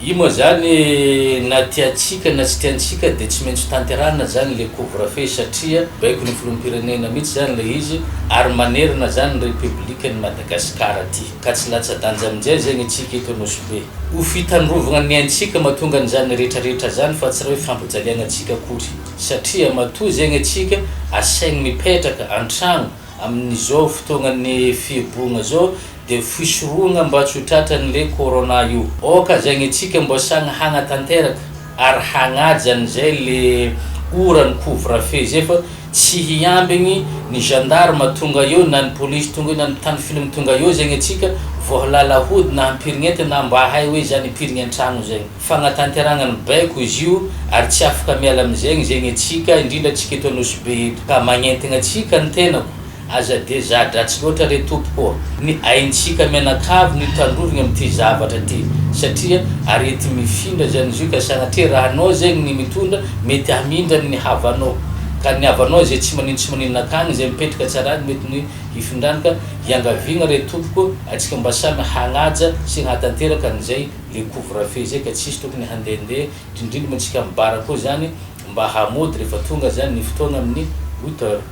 I moa zany na tiatsika na tsy tiantsika dia tsy maintsy tanterahana zany le couvre-feu satria baiko ny filoham-pirenena mihitsy zany le izy ary manerina zany république-ny Madagasikara aty ka tsy latsa-danja amin'izay zegny antsika eto Anosibe. Ho fitandrovana ny antsika mahatonga an'izany rehetrarehetra zany fa tsy raha hoe fampijaliana antsika akory satria matoa zegny antsika asaigny mipetraka an-tragno amin'izao fotoagnan'ny fieboagna zao dia fisorohana mba tsy ho tratran'le corona io. Oka zegny antsika mba sany hagnatanteraka ary hagnaja an'izay le oran'ny couvre-feu zay fa tsy hiambigny ny gendarme tonga eo na ny police tonga eo na ny tany film tonga eo zegny antsika voalala hody na hampirineta na mba hay hoe zany impirigny an-tragno zegny. Fagnatanteragna ny baiko izy io ary tsy afaka miala amin'izegny zegny antsika indrindra antsika eto Anosibe eto ka magnentana antsika ny tenako aza dia zadratsy loatra re tompoko ny aintsika mianakavy ny tandrovigna amin'ity zavatra ty satria arety mifindra zany izy io ka sanatria raha anao zegny ny mitondra mety hamindra ny havanao ka ny havanao zay tsy maninona akagny zay mipetraka tsara mety ny hifindrany ka hiangaviagna re tompoko atsika mba samy hagnaja sy hanatanteraka an'izay le couvre-feu zay ka tsisy tokony handehandeha indrindra mantsika mibara koa zany mba hamody rehefa tonga zany ny fotoana amin'ny 8 heures.